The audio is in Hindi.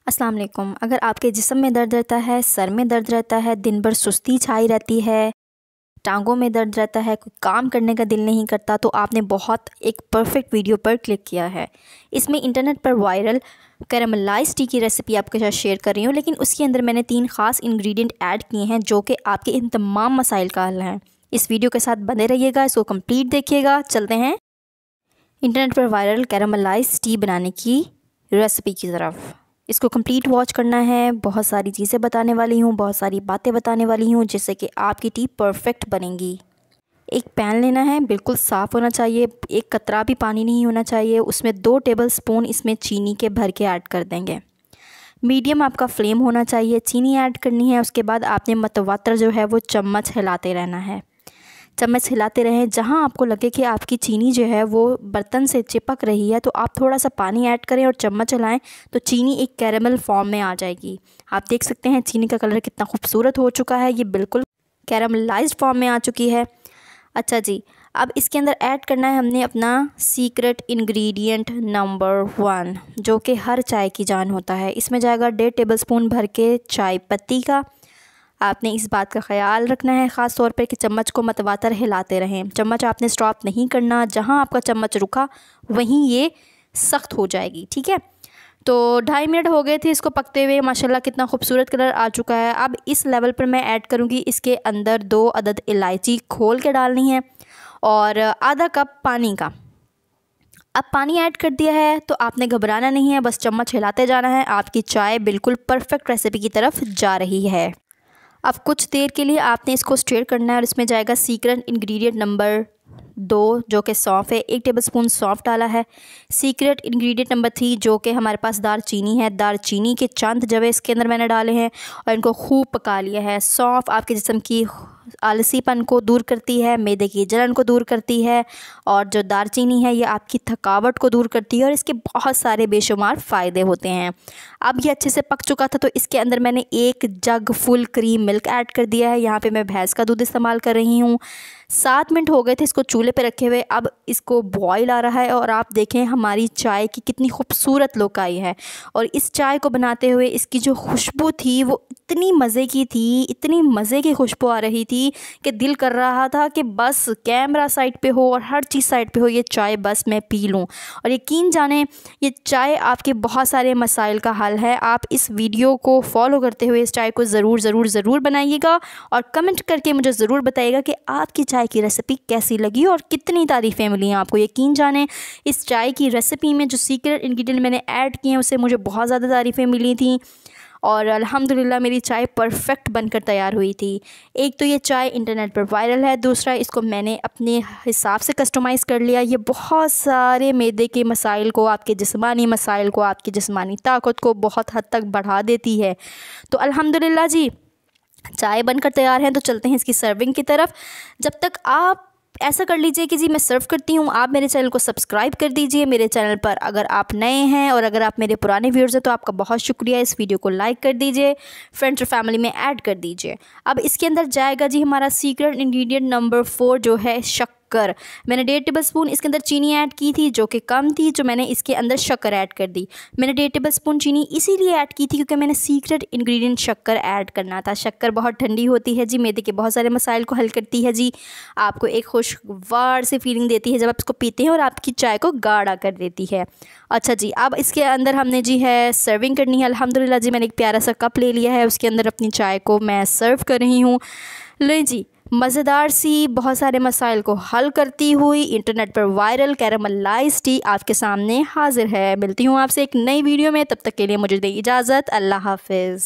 अस्सलाम वालेकुम। अगर आपके जिस्म में दर्द रहता है, सर में दर्द रहता है, दिन भर सुस्ती छाई रहती है, टांगों में दर्द रहता है, कोई काम करने का दिल नहीं करता, तो आपने बहुत एक परफेक्ट वीडियो पर क्लिक किया है। इसमें इंटरनेट पर वायरल कैरामलाइज्ड टी की रेसिपी आपके साथ शेयर कर रही हूँ, लेकिन उसके अंदर मैंने 3 ख़ास इंग्रेडिएंट ऐड किए हैं जो कि आपके इन तमाम मसाइल का हल हैं। इस वीडियो के साथ बने रहिएगा, इसको कंप्लीट देखिएगा। चलते हैं इंटरनेट पर वायरल कैरामलाइज्ड टी बनाने की रेसिपी की तरफ। इसको कंप्लीट वॉच करना है। बहुत सारी चीज़ें बताने वाली हूँ, बहुत सारी बातें बताने वाली हूँ, जिससे कि आपकी टी परफेक्ट बनेगी। एक पैन लेना है, बिल्कुल साफ़ होना चाहिए, एक कतरा भी पानी नहीं होना चाहिए। उसमें 2 टेबलस्पून इसमें चीनी के भर के ऐड कर देंगे। मीडियम आपका फ्लेम होना चाहिए। चीनी ऐड करनी है, उसके बाद आपने मतवातर जो है वो चम्मच हिलाते रहना है। चम्मच हिलाते रहें। जहाँ आपको लगे कि आपकी चीनी जो है वो बर्तन से चिपक रही है, तो आप थोड़ा सा पानी ऐड करें और चम्मच हिलाएं, तो चीनी एक कैरेमल फॉर्म में आ जाएगी। आप देख सकते हैं चीनी का कलर कितना खूबसूरत हो चुका है, ये बिल्कुल कैरेमलाइज्ड फॉर्म में आ चुकी है। अच्छा जी, अब इसके अंदर ऐड करना है हमने अपना सीक्रेट इंग्रेडिएंट नंबर 1, जो कि हर चाय की जान होता है। इसमें जाएगा 1.5 टेबलस्पून भर के चाय पत्ती का। आपने इस बात का ख्याल रखना है ख़ास तौर पर कि चम्मच को मतवातर हिलाते रहें। चम्मच आपने स्टॉप नहीं करना, जहाँ आपका चम्मच रुका वहीं ये सख्त हो जाएगी, ठीक है। तो 2.5 मिनट हो गए थे इसको पकते हुए। माशाल्लाह कितना खूबसूरत कलर आ चुका है। अब इस लेवल पर मैं ऐड करूँगी इसके अंदर 2 अदद इलायची खोल के डालनी है और आधा कप पानी का। अब पानी ऐड कर दिया है तो आपने घबराना नहीं है, बस चम्मच हिलाते जाना है। आपकी चाय बिल्कुल परफेक्ट रेसिपी की तरफ जा रही है। अब कुछ देर के लिए आपने इसको स्टिर करना है और इसमें जाएगा सीक्रेट इंग्रेडिएंट नंबर 2, जो कि सौंफ है। 1 टेबलस्पून सौंफ डाला है। सीक्रेट इंग्रेडिएंट नंबर 3, जो कि हमारे पास दारचीनी है। दारचीनी के चंद जवे इसके अंदर मैंने डाले हैं और इनको खूब पका लिया है। सौंफ आपके जिस्म की आलसीपन को दूर करती है, मैदे की जलन को दूर करती है, और जो दारचीनी है ये आपकी थकावट को दूर करती है और इसके बहुत सारे बेशुमार फ़ायदे होते हैं। अब ये अच्छे से पक चुका था तो इसके अंदर मैंने 1 जग फुल क्रीम मिल्क ऐड कर दिया है। यहाँ पे मैं भैंस का दूध इस्तेमाल कर रही हूँ। 7 मिनट हो गए थे इसको चूल्हे पे रखे हुए। अब इसको बॉयल आ रहा है और आप देखें हमारी चाय की कितनी खूबसूरत लुक आई है। और इस चाय को बनाते हुए इसकी जो खुशबू थी वो इतनी मज़े की थी, इतनी मज़े की खुशबू आ रही थी कि दिल कर रहा था कि बस कैमरा साइड पे हो और हर चीज़ साइड पे हो, ये चाय बस मैं पी लूँ। और यकीन जाने ये चाय आपके बहुत सारे मसाइल का हल है। आप इस वीडियो को फॉलो करते हुए इस चाय को ज़रूर बनाइएगा और कमेंट करके मुझे ज़रूर बताइएगा कि आपकी चाय की रेसिपी कैसी लगी और कितनी तारीफ़ें मिली हैं आपको। यकीन जाने इस चाय की रेसिपी में जो सीक्रेट इंग्रेडिएंट मैंने ऐड किए हैं उससे मुझे बहुत ज़्यादा तारीफ़ें मिली थी और अल्हम्दुलिल्लाह मेरी चाय परफेक्ट बनकर तैयार हुई थी। एक तो ये चाय इंटरनेट पर वायरल है, दूसरा इसको मैंने अपने हिसाब से कस्टमाइज़ कर लिया। ये बहुत सारे मैदे के मसाइल को, आपके जिस्मानी मसाइल को, आपकी जिस्मानी ताकत को बहुत हद तक बढ़ा देती है। तो अल्हम्दुलिल्लाह जी, चाय बनकर तैयार है। तो चलते हैं इसकी सर्विंग की तरफ। जब तक आप ऐसा कर लीजिए कि जी मैं सर्व करती हूँ, आप मेरे चैनल को सब्सक्राइब कर दीजिए। मेरे चैनल पर अगर आप नए हैं और अगर आप मेरे पुराने व्यूअर्स हैं तो आपका बहुत शुक्रिया। इस वीडियो को लाइक कर दीजिए, फ्रेंड्स और फैमिली में ऐड कर दीजिए। अब इसके अंदर जाएगा जी हमारा सीक्रेट इंग्रेडिएंट नंबर 4, जो है शक्कर। मैंने 1.5 टेबलस्पून इसके अंदर चीनी ऐड की थी जो कि कम थी, जो मैंने इसके अंदर शक्कर ऐड कर दी। मैंने 1.5 टेबलस्पून चीनी इसीलिए ऐड की थी क्योंकि मैंने सीक्रेट इंग्रेडिएंट शक्कर ऐड करना था। शक्कर बहुत ठंडी होती है जी, मैदे के बहुत सारे मसाइल को हल करती है जी, आपको एक खुशगवार सी फीलिंग देती है जब आप इसको पीते हैं और आपकी चाय को गाढ़ा कर देती है। अच्छा जी, अब इसके अंदर हमने जी है सर्विंग करनी है। अल्हम्दुलिल्लाह जी, मैंने एक प्यारा सा कप ले लिया है, उसके अंदर अपनी चाय को मैं सर्व कर रही हूँ। लें जी, मज़ेदार सी बहुत सारे मसाइल को हल करती हुई इंटरनेट पर वायरल कैरामलाइज्ड टी आपके सामने हाजिर है। मिलती हूँ आपसे एक नई वीडियो में, तब तक के लिए मुझे दें इजाज़त। अल्लाह हाफ़िज़।